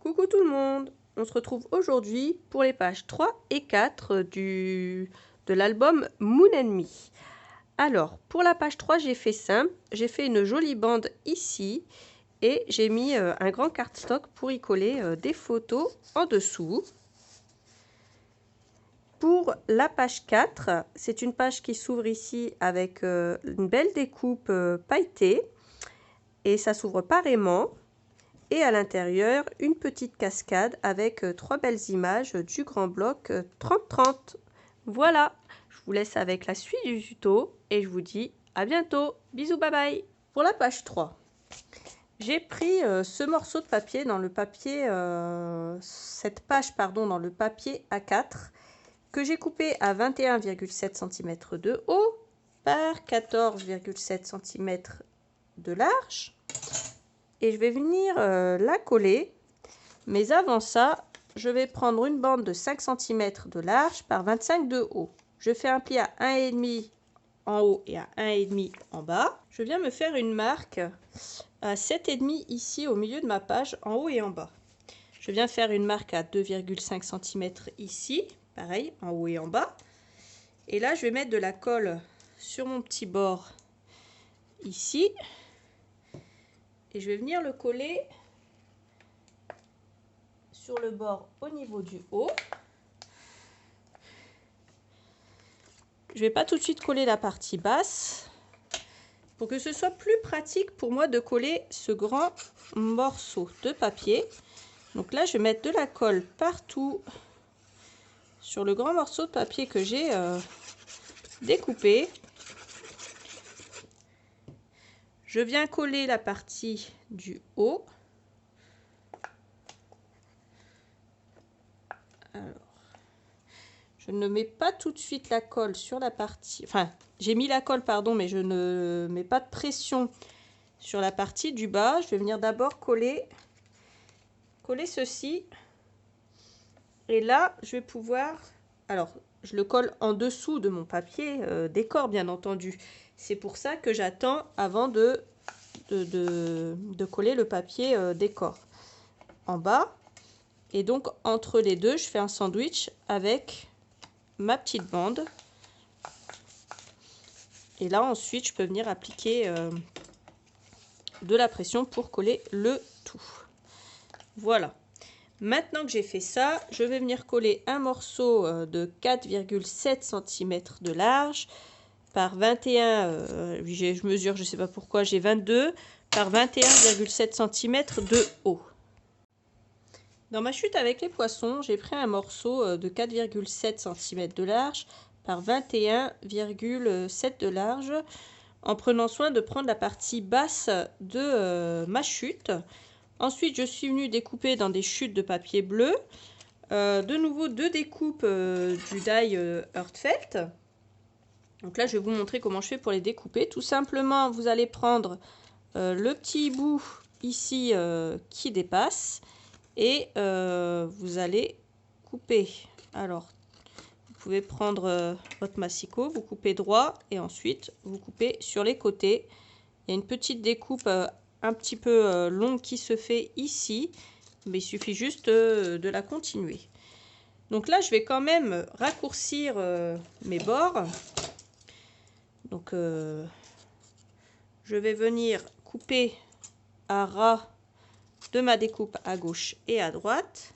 Coucou tout le monde, on se retrouve aujourd'hui pour les pages 3 et 4 de l'album Moon and Me. Alors, pour la page 3, j'ai fait simple, j'ai fait une jolie bande ici et j'ai mis un grand cardstock pour y coller des photos en dessous. Pour la page 4, c'est une page qui s'ouvre ici avec une belle découpe pailletée et ça s'ouvre pareillement. Et à l'intérieur, une petite cascade avec trois belles images du grand bloc 30-30. Voilà, je vous laisse avec la suite du tuto et je vous dis à bientôt. Bisous, bye bye. Pour la page 3, j'ai pris ce morceau de papier dans le papier, cette page pardon, dans le papier A4 que j'ai coupé à 21,7 cm de haut par 14,7 cm de large. Et je vais venir la coller, mais avant ça, je vais prendre une bande de 5 cm de large par 25 de haut. Je fais un pli à 1,5 en haut et à 1,5 en bas. Je viens me faire une marque à 7,5 ici au milieu de ma page, en haut et en bas. Je viens faire une marque à 2,5 cm ici, pareil, en haut et en bas. Et là, je vais mettre de la colle sur mon petit bord ici. Et je vais venir le coller sur le bord au niveau du haut. Je ne vais pas tout de suite coller la partie basse pour que ce soit plus pratique pour moi de coller ce grand morceau de papier. Donc là, je vais mettre de la colle partout sur le grand morceau de papier que j'ai découpé. Je viens coller la partie du haut. Alors, je ne mets pas tout de suite la colle sur la partie... Enfin, j'ai mis la colle, pardon, mais je ne mets pas de pression sur la partie du bas. Je vais venir d'abord coller ceci. Et là, je vais pouvoir... Alors, je le colle en dessous de mon papier décor, bien entendu. C'est pour ça que j'attends avant de coller le papier décor en bas. Et donc, entre les deux, je fais un sandwich avec ma petite bande. Et là, ensuite, je peux venir appliquer de la pression pour coller le tout. Voilà. Maintenant que j'ai fait ça, je vais venir coller un morceau de 4,7 cm de large par 21, je mesure, je ne sais pas pourquoi, j'ai 22 par 21,7 cm de haut. Dans ma chute avec les poissons, j'ai pris un morceau de 4,7 cm de large par 21,7 de large en prenant soin de prendre la partie basse de ma chute. Ensuite, je suis venue découper dans des chutes de papier bleu. De nouveau, deux découpes du die Heartfelt. Donc là, je vais vous montrer comment je fais pour les découper. Tout simplement, vous allez prendre le petit bout ici qui dépasse. Et vous allez couper. Alors, vous pouvez prendre votre massicot, vous coupez droit et ensuite vous coupez sur les côtés. Il y a une petite découpe un petit peu longue qui se fait ici, mais il suffit juste de la continuer. Donc là, je vais quand même raccourcir mes bords. Donc, je vais venir couper à ras de ma découpe à gauche et à droite.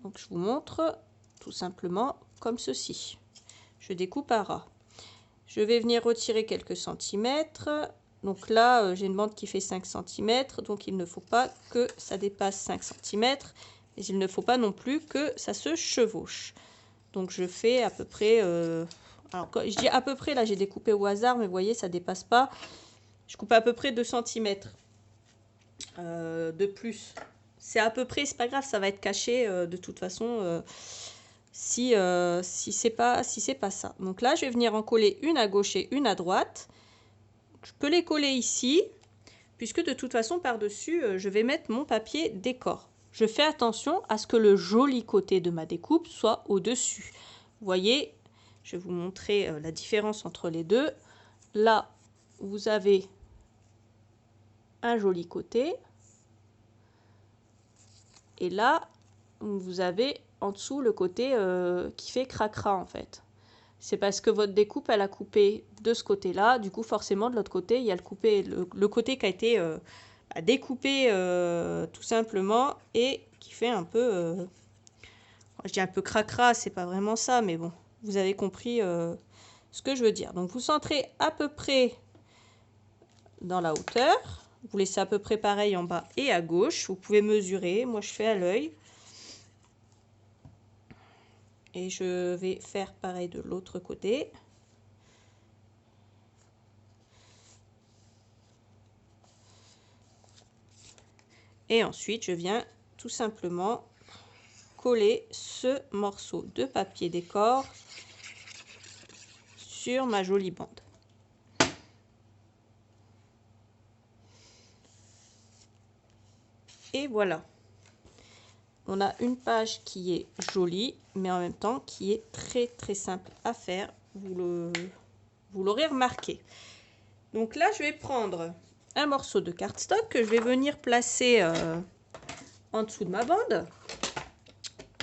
Donc, je vous montre tout simplement comme ceci. Je découpe à ras. Je vais venir retirer quelques centimètres. Donc là, j'ai une bande qui fait 5 cm, donc il ne faut pas que ça dépasse 5 cm, mais il ne faut pas non plus que ça se chevauche. Donc je fais à peu près, alors je dis à peu près, là j'ai découpé au hasard, mais vous voyez, ça ne dépasse pas. Je coupe à peu près 2 cm de plus. C'est à peu près, c'est pas grave, ça va être caché de toute façon si c'est pas ça. Donc là, je vais venir en coller une à gauche et une à droite. Je peux les coller ici, puisque de toute façon, par-dessus, je vais mettre mon papier décor. Je fais attention à ce que le joli côté de ma découpe soit au-dessus. Vous voyez, je vais vous montrer la différence entre les deux. Là, vous avez un joli côté. Et là, vous avez en dessous le côté qui fait cracra en fait. C'est parce que votre découpe, elle a coupé de ce côté-là. Du coup, forcément, de l'autre côté, il y a le côté qui a été découpé tout simplement et qui fait un peu... je dis un peu cracra, c'est pas vraiment ça, mais bon, vous avez compris ce que je veux dire. Donc, vous centrez à peu près dans la hauteur. Vous laissez à peu près pareil en bas et à gauche. Vous pouvez mesurer. Moi, je fais à l'œil. Et je vais faire pareil de l'autre côté. Et ensuite, je viens tout simplement coller ce morceau de papier décor sur ma jolie bande. Et voilà. On a une page qui est jolie, mais en même temps qui est très très simple à faire. Vous l'aurez remarqué. Donc là, je vais prendre un morceau de cardstock que je vais venir placer en dessous de ma bande.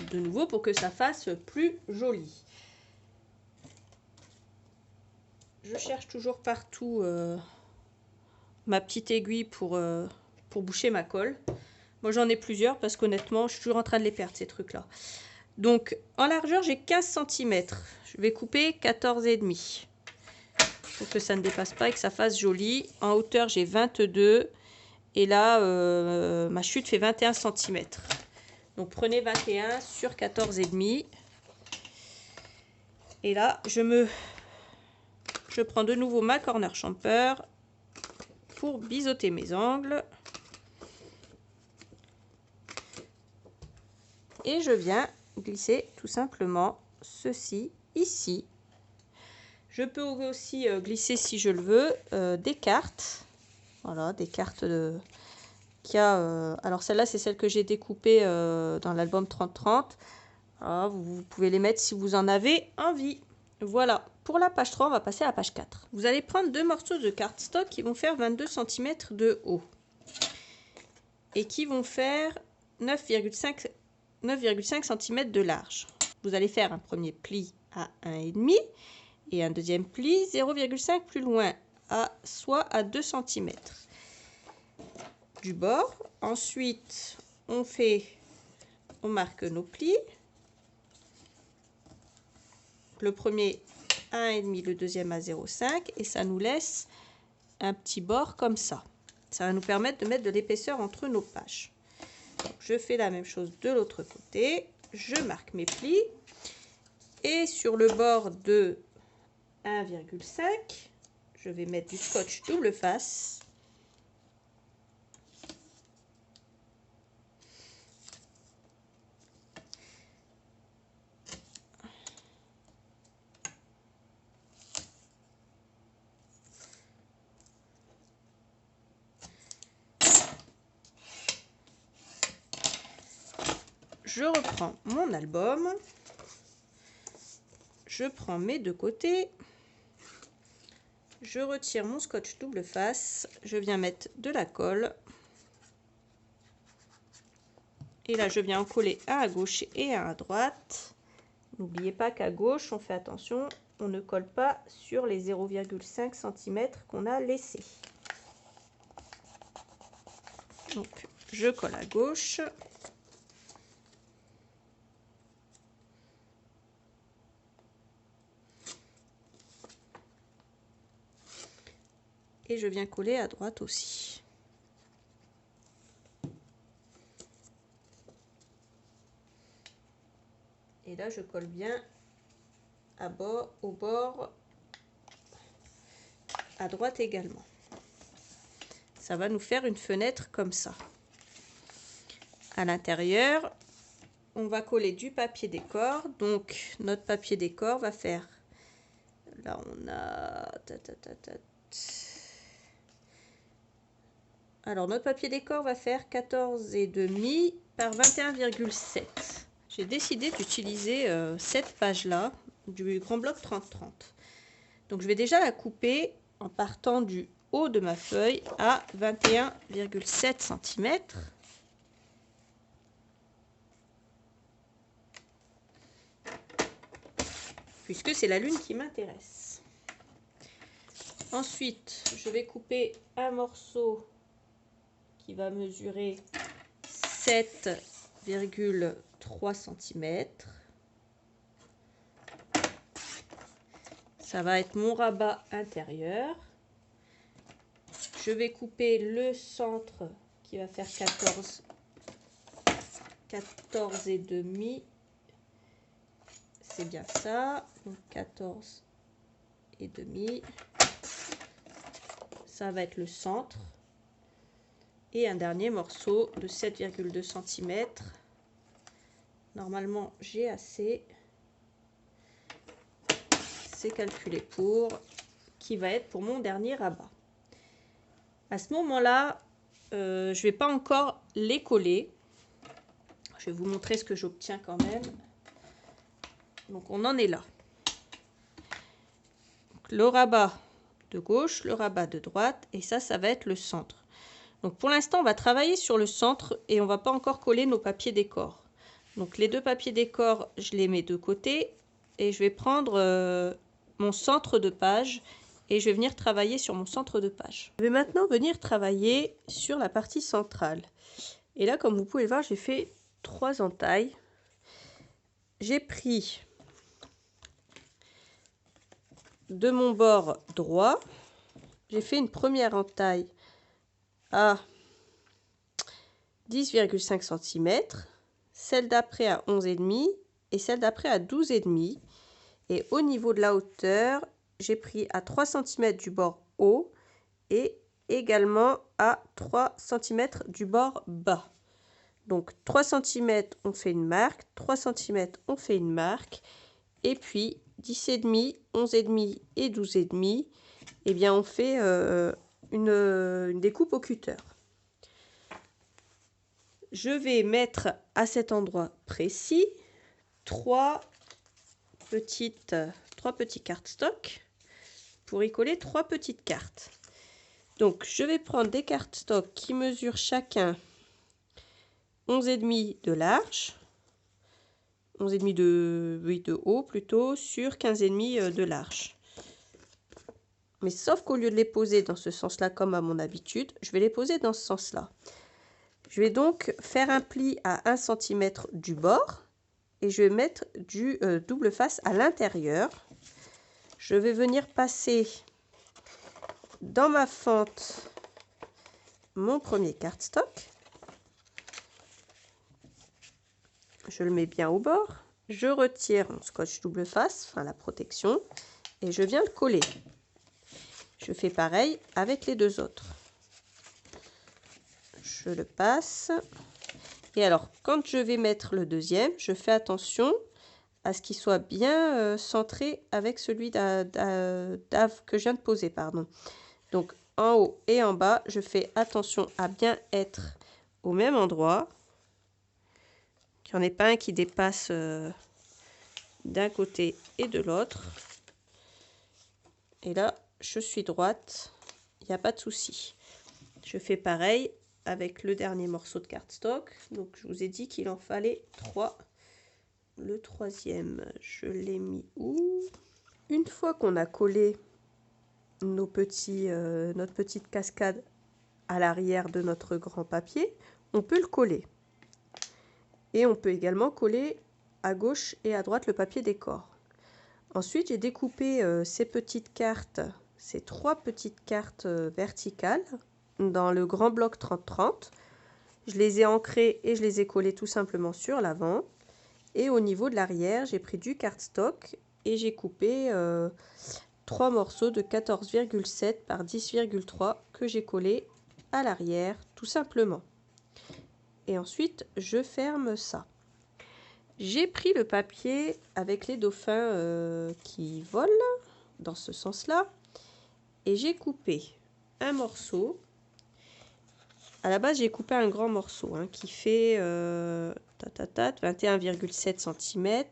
De nouveau pour que ça fasse plus joli. Je cherche toujours partout ma petite aiguille pour boucher ma colle. Moi j'en ai plusieurs parce qu'honnêtement je suis toujours en train de les perdre ces trucs là. Donc en largeur j'ai 15 cm. Je vais couper 14,5 pour que ça ne dépasse pas et que ça fasse joli. En hauteur j'ai 22 et là ma chute fait 21 cm. Donc prenez 21 sur 14,5. Et là je prends de nouveau ma corner chamfer pour biseauter mes angles. Et je viens glisser tout simplement ceci ici. Je peux aussi glisser, si je le veux, des cartes. Voilà, des cartes alors celle-là, c'est celle que j'ai découpée dans l'album 30-30. Voilà, vous pouvez les mettre si vous en avez envie. Voilà, pour la page 3, on va passer à la page 4. Vous allez prendre deux morceaux de cardstock qui vont faire 22 cm de haut. Et qui vont faire 9,5 cm de large. Vous allez faire un premier pli à 1,5 et un deuxième pli 0,5 plus loin, soit à 2 cm du bord. Ensuite, on marque nos plis. Le premier à 1,5, le deuxième à 0,5 et ça nous laisse un petit bord comme ça. Ça va nous permettre de mettre de l'épaisseur entre nos pages. Donc, je fais la même chose de l'autre côté. Je marque mes plis. Et sur le bord de 1,5, je vais mettre du scotch double face. Je reprends mon album. Je prends mes deux côtés. Je retire mon scotch double face. Je viens mettre de la colle. Et là, je viens en coller un à gauche et un à droite. N'oubliez pas qu'à gauche, on fait attention, on ne colle pas sur les 0,5 cm qu'on a laissés. Donc, je colle à gauche. Et je viens coller à droite aussi. Et là, je colle bien au bord, à droite également. Ça va nous faire une fenêtre comme ça. À l'intérieur, on va coller du papier décor. Donc, notre papier décor va faire... Là, on a... Alors, notre papier décor va faire 14,5 par 21,7. J'ai décidé d'utiliser cette page-là du grand bloc 30-30. Donc, je vais déjà la couper en partant du haut de ma feuille à 21,7 cm. puisque c'est la lune qui m'intéresse. Ensuite, je vais couper un morceau qui va mesurer 7,3 cm. Ça va être mon rabat intérieur. Je vais couper le centre qui va faire 14 et demi. C'est bien ça. Donc 14 et demi. Ça va être le centre. Et un dernier morceau de 7,2 cm. Normalement, j'ai assez. C'est calculé pour. Qui va être pour mon dernier rabat. À ce moment-là, je ne vais pas encore les coller. Je vais vous montrer ce que j'obtiens quand même. Donc, on en est là. Donc, le rabat de gauche, le rabat de droite. Et ça va être le centre. Donc, pour l'instant, on va travailler sur le centre et on ne va pas encore coller nos papiers décor. Donc, les deux papiers décor, je les mets de côté. Et je vais prendre mon centre de page. Et je vais venir travailler sur mon centre de page. Je vais maintenant venir travailler sur la partie centrale. Et là, comme vous pouvez le voir, j'ai fait 3 entailles. J'ai pris de mon bord droit, j'ai fait une première entaille à 10,5 cm, celle d'après à 11,5 et celle d'après à 12,5. Et au niveau de la hauteur, j'ai pris à 3 cm du bord haut et également à 3 cm du bord bas. Donc 3 cm on fait une marque, 3 cm on fait une marque, et puis 10,5, 11,5 et 12,5, eh bien on fait une découpe au cutter. Je vais mettre à cet endroit précis 3 petits cardstock pour y coller 3 petites cartes. Donc je vais prendre des cardstock qui mesurent chacun 11,5 de large, 11,5 de haut plutôt, sur 15,5 de large. Mais sauf qu'au lieu de les poser dans ce sens-là comme à mon habitude, je vais les poser dans ce sens-là. Je vais donc faire un pli à 1 cm du bord et je vais mettre du double face à l'intérieur. Je vais venir passer dans ma fente mon premier cardstock. Je le mets bien au bord. Je retire mon scotch double face, enfin la protection, et je viens le coller. Je fais pareil avec les deux autres. Je le passe. Et alors, quand je vais mettre le deuxième, je fais attention à ce qu'il soit bien centré avec celui que je viens de poser, pardon. Donc, en haut et en bas, je fais attention à bien être au même endroit. Qu'il n'y en ait pas un qui dépasse d'un côté et de l'autre. Et là, je suis droite, il n'y a pas de souci. Je fais pareil avec le dernier morceau de cardstock. Donc, je vous ai dit qu'il en fallait 3. Le troisième, je l'ai mis où? Une fois qu'on a collé notre petite cascade à l'arrière de notre grand papier, on peut le coller. Et on peut également coller à gauche et à droite le papier décor. Ensuite, j'ai découpé ces petites cartes, ces 3 petites cartes verticales dans le grand bloc 30-30. Je les ai ancrées et je les ai collées tout simplement sur l'avant. Et au niveau de l'arrière, j'ai pris du cardstock et j'ai coupé 3 morceaux de 14,7 par 10,3 que j'ai collés à l'arrière tout simplement. Et ensuite, je ferme ça. J'ai pris le papier avec les dauphins qui volent dans ce sens-là et j'ai coupé un morceau. À la base, j'ai coupé un grand morceau qui fait 21,7 cm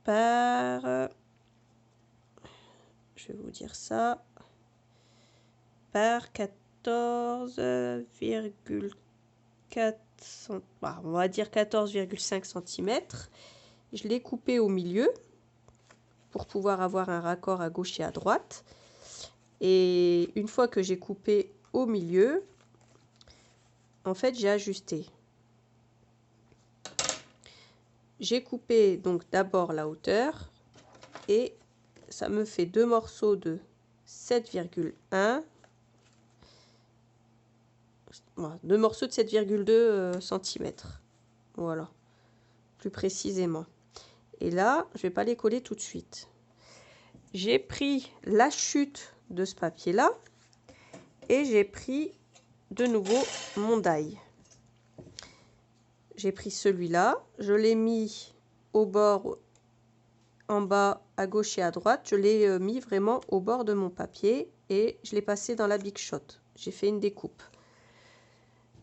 par, je vais vous dire ça, par 14,4 cm. On va dire 14,5 cm. Je l'ai coupé au milieu pour pouvoir avoir un raccord à gauche et à droite. Et une fois que j'ai coupé au milieu, en fait, j'ai ajusté. J'ai coupé donc d'abord la hauteur et ça me fait 2 morceaux de 7,1. Voilà, 2 morceaux de 7,2 cm. Voilà, plus précisément. Et là, je vais pas les coller tout de suite. J'ai pris la chute de ce papier-là et j'ai pris de nouveau mon die. J'ai pris celui-là, je l'ai mis au bord, en bas, à gauche et à droite. Je l'ai mis vraiment au bord de mon papier et je l'ai passé dans la Big Shot. J'ai fait une découpe.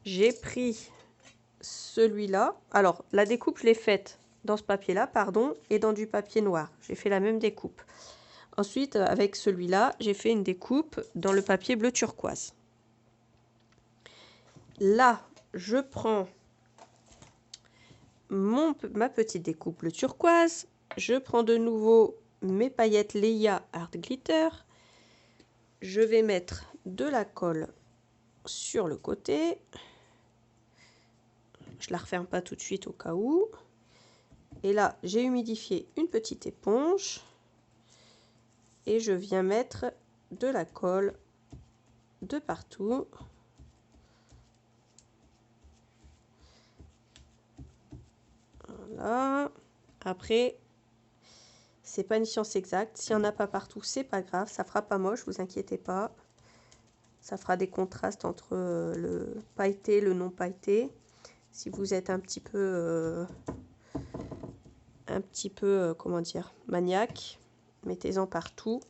J'ai pris celui-là. Alors, la découpe, je l'ai faite dans ce papier-là, pardon, et dans du papier noir. J'ai fait la même découpe. Ensuite, avec celui-là, j'ai fait une découpe dans le papier bleu turquoise. Là, je prends ma petite découpe bleu turquoise. Je prends de nouveau mes paillettes Leia Art Glitter. Je vais mettre de la colle sur le côté. Je la referme pas tout de suite au cas où. Et là, j'ai humidifié une petite éponge. Et je viens mettre de la colle de partout. Voilà. Après, c'est pas une science exacte. S'il n'y en a pas partout, c'est pas grave. Ça fera pas moche, vous inquiétez pas. Ça fera des contrastes entre le pailleté et le non pailleté. Si vous êtes un petit peu comment dire, maniaque, mettez-en partout.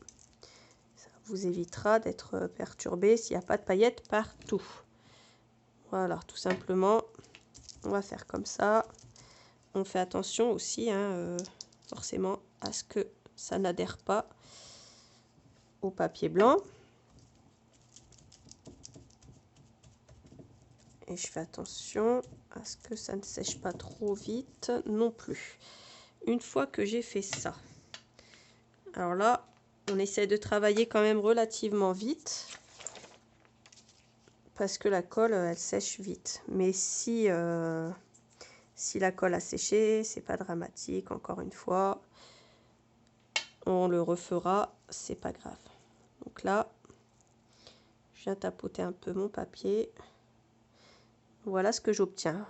Ça vous évitera d'être perturbé s'il n'y a pas de paillettes partout. Voilà, tout simplement, on va faire comme ça. On fait attention aussi, forcément, à ce que ça n'adhère pas au papier blanc. Et je fais attention à ce que ça ne sèche pas trop vite non plus. Une fois que j'ai fait ça, alors là, on essaie de travailler quand même relativement vite parce que la colle, elle sèche vite. Mais si la colle a séché, c'est pas dramatique, encore une fois. On le refera, c'est pas grave. Donc là, je viens tapoter un peu mon papier. Voilà ce que j'obtiens.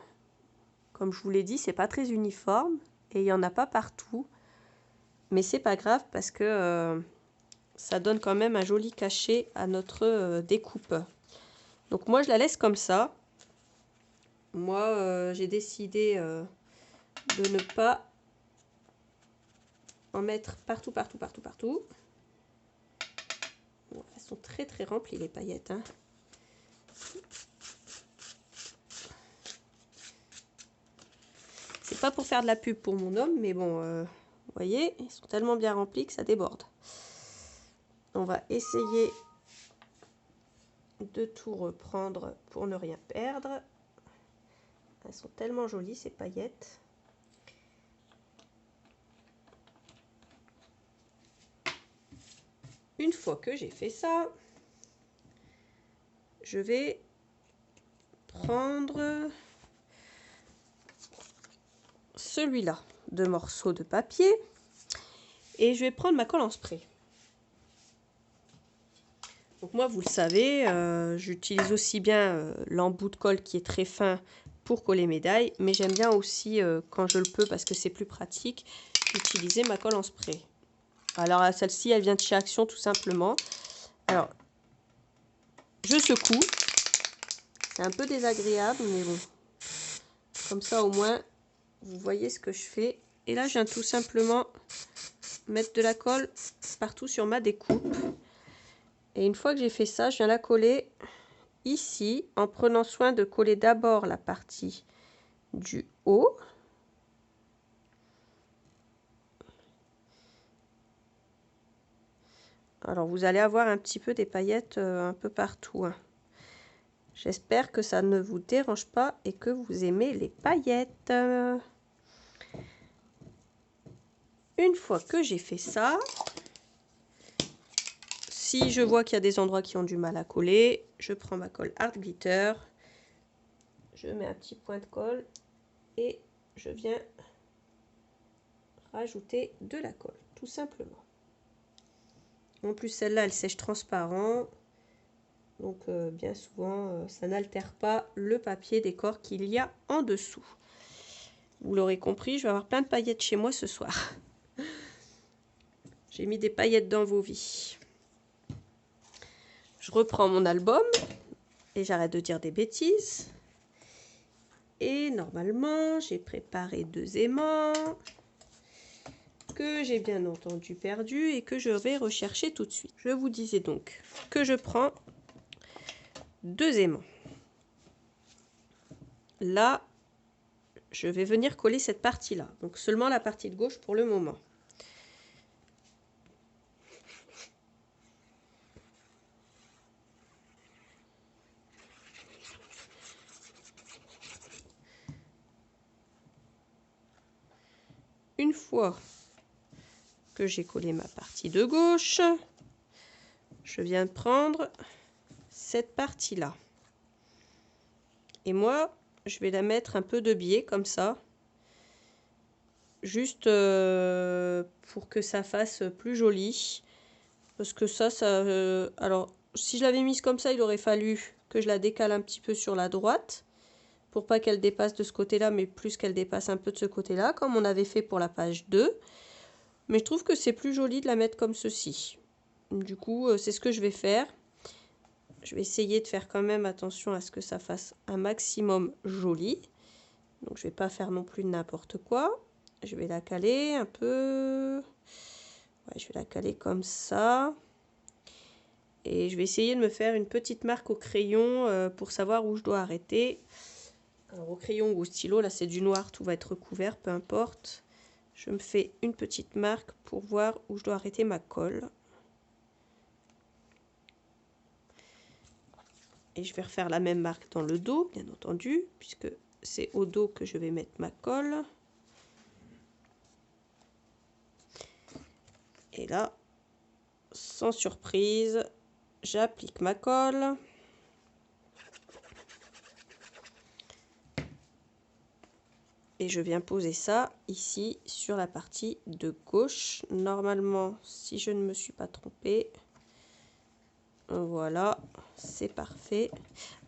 Comme je vous l'ai dit, c'est pas très uniforme et il n'y en a pas partout. Mais c'est pas grave parce que ça donne quand même un joli cachet à notre découpe. Donc moi, je la laisse comme ça. Moi, j'ai décidé de ne pas en mettre partout, partout, partout, partout. Bon, elles sont très très remplies les paillettes, hein. C'est pas pour faire de la pub pour mon homme, mais bon, vous voyez, ils sont tellement bien remplis que ça déborde. On va essayer de tout reprendre pour ne rien perdre. Elles sont tellement jolies ces paillettes. Une fois que j'ai fait ça, je vais prendre celui-là de morceaux de papier et je vais prendre ma colle en spray. Donc moi, vous le savez, j'utilise aussi bien l'embout de colle qui est très fin pour coller mes die, mais j'aime bien aussi, quand je le peux, parce que c'est plus pratique, utiliser ma colle en spray. Alors celle-ci, elle vient de chez Action tout simplement. Alors, je secoue. C'est un peu désagréable, mais bon. Comme ça, au moins, vous voyez ce que je fais. Et là, je viens tout simplement mettre de la colle partout sur ma découpe. Et une fois que j'ai fait ça, je viens la coller ici, en prenant soin de coller d'abord la partie du haut. Alors, vous allez avoir un petit peu des paillettes un peu partout, hein. J'espère que ça ne vous dérange pas et que vous aimez les paillettes. Une fois que j'ai fait ça, si je vois qu'il y a des endroits qui ont du mal à coller, je prends ma colle Art Glitter, je mets un petit point de colle et je viens rajouter de la colle, tout simplement. En plus, celle-là, elle sèche transparent, donc bien souvent, ça n'altère pas le papier décor qu'il y a en dessous. Vous l'aurez compris, je vais avoir plein de paillettes chez moi ce soir. J'ai mis des paillettes dans vos vies. Je reprends mon album et j'arrête de dire des bêtises. Et normalement, j'ai préparé 2 aimants que j'ai bien entendu perdus et que je vais rechercher tout de suite. Je vous disais donc que je prends 2 aimants. Là, je vais venir coller cette partie-là. Donc seulement la partie de gauche pour le moment. Une fois que j'ai collé ma partie de gauche, je viens de prendre cette partie-là. Et moi, je vais la mettre un peu de biais comme ça. Juste pour que ça fasse plus joli. Parce que ça alors, si je l'avais mise comme ça, il aurait fallu que je la décale un petit peu sur la droite. Pour pas qu'elle dépasse de ce côté-là, mais plus qu'elle dépasse un peu de ce côté-là, comme on avait fait pour la page 2. Mais je trouve que c'est plus joli de la mettre comme ceci. Du coup, c'est ce que je vais faire. Je vais essayer de faire quand même attention à ce que ça fasse un maximum joli. Donc je vais pas faire non plus n'importe quoi. Je vais la caler un peu. Ouais, je vais la caler comme ça. Et je vais essayer de me faire une petite marque au crayon pour savoir où je dois arrêter. Alors au crayon ou au stylo, là c'est du noir, tout va être recouvert, peu importe. Je me fais une petite marque pour voir où je dois arrêter ma colle. Et je vais refaire la même marque dans le dos, bien entendu, puisque c'est au dos que je vais mettre ma colle. Et là, sans surprise, j'applique ma colle. Et je viens poser ça ici sur la partie de gauche. Normalement, si je ne me suis pas trompée, voilà, c'est parfait.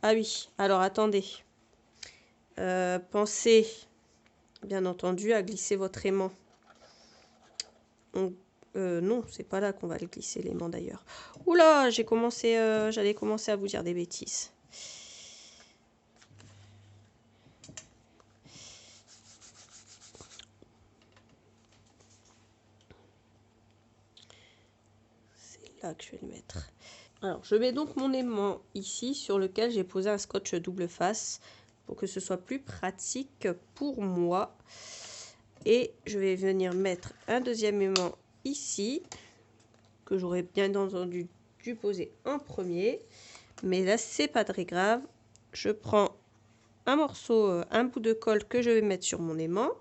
Ah oui, alors attendez. Pensez, bien entendu, à glisser votre aimant. Non, c'est pas là qu'on va le glisser l'aimant d'ailleurs. Oula, j'allais commencer à vous dire des bêtises. C'est là que je vais le mettre. Alors, je mets donc mon aimant ici sur lequel j'ai posé un scotch double face pour que ce soit plus pratique pour moi. Et je vais venir mettre un deuxième aimant ici que j'aurais bien entendu dû poser en premier. Mais là, c'est pas très grave. Je prends un morceau, un bout de colle que je vais mettre sur mon aimant.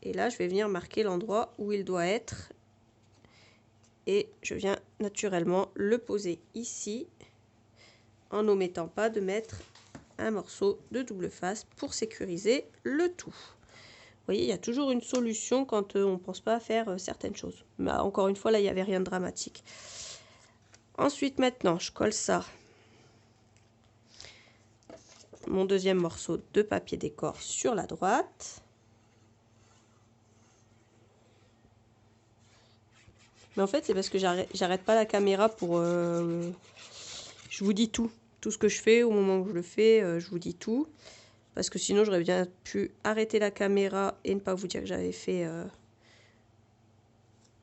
Et là, je vais venir marquer l'endroit où il doit être. Et je viens naturellement le poser ici en n'omettant pas de mettre un morceau de double face pour sécuriser le tout. Vous voyez, il y a toujours une solution quand on ne pense pas à faire certaines choses. Mais encore une fois, là, il n'y avait rien de dramatique. Ensuite, maintenant, je colle ça. Mon deuxième morceau de papier décor sur la droite. Mais en fait, c'est parce que j'arrête pas la caméra pour... je vous dis tout. Tout ce que je fais, au moment où je le fais, je vous dis tout. Parce que sinon, j'aurais bien pu arrêter la caméra et ne pas vous dire que j'avais fait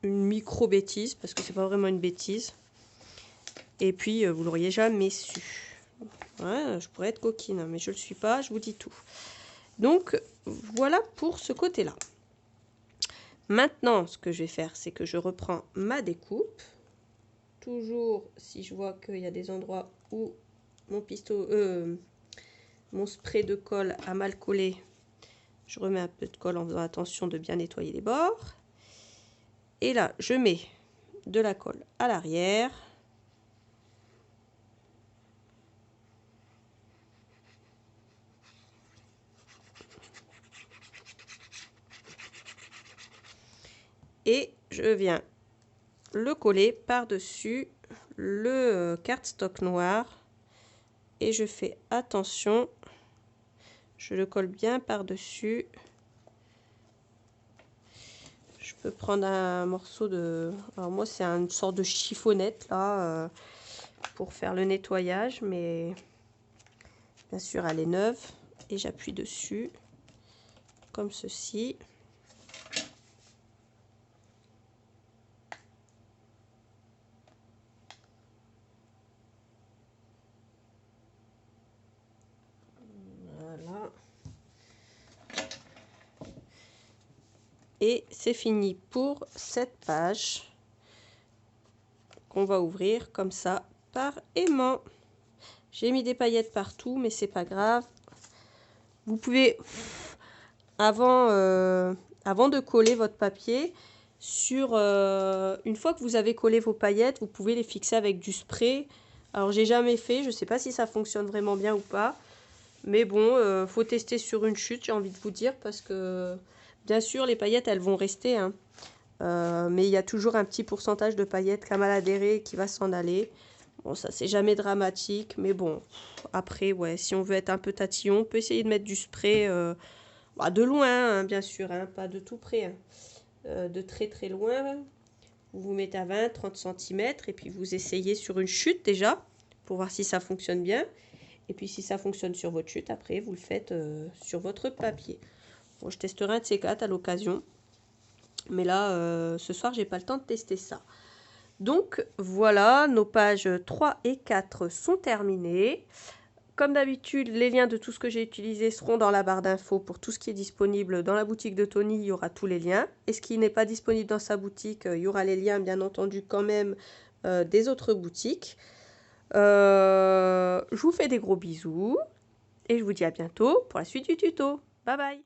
une micro-bêtise. Parce que c'est pas vraiment une bêtise. Et puis, vous l'auriez jamais su. Ouais, je pourrais être coquine, mais je le suis pas, je vous dis tout. Donc, voilà pour ce côté-là. Maintenant, ce que je vais faire, c'est que je reprends ma découpe. Toujours, si je vois qu'il y a des endroits où mon spray de colle a mal collé, je remets un peu de colle en faisant attention de bien nettoyer les bords. Et là, je mets de la colle à l'arrière. Et je viens le coller par-dessus le cardstock noir. Et je fais attention, je le colle bien par-dessus. Je peux prendre un morceau de... Alors moi, c'est une sorte de chiffonnette, là, pour faire le nettoyage. Mais bien sûr, elle est neuve. Et j'appuie dessus, comme ceci. Voilà. Et c'est fini pour cette page qu'on va ouvrir comme ça par aimant. J'ai mis des paillettes partout, mais c'est pas grave. Vous pouvez, avant de coller votre papier, une fois que vous avez collé vos paillettes, vous pouvez les fixer avec du spray. Alors j'ai jamais fait, je sais pas si ça fonctionne vraiment bien ou pas. Mais bon, faut tester sur une chute, j'ai envie de vous dire, parce que bien sûr les paillettes elles vont rester, hein. Mais il y a toujours un petit pourcentage de paillettes qui a mal adhéré qui va s'en aller. Bon, ça c'est jamais dramatique, mais bon, après, ouais, si on veut être un peu tatillon, on peut essayer de mettre du spray de loin, hein, bien sûr, hein, pas de tout près, hein. De très très loin. Vous vous mettez à 20-30 cm et puis vous essayez sur une chute déjà pour voir si ça fonctionne bien. Et puis si ça fonctionne sur votre chute, après vous le faites sur votre papier. Bon, je testerai un de ces quatre à l'occasion. Mais là, ce soir, j'ai pas le temps de tester ça. Donc voilà, nos pages 3 et 4 sont terminées. Comme d'habitude, les liens de tout ce que j'ai utilisé seront dans la barre d'infos pour tout ce qui est disponible dans la boutique de Tony. Il y aura tous les liens. Et ce qui n'est pas disponible dans sa boutique, il y aura les liens, bien entendu, quand même des autres boutiques. Je vous fais des gros bisous et je vous dis à bientôt pour la suite du tuto. Bye bye!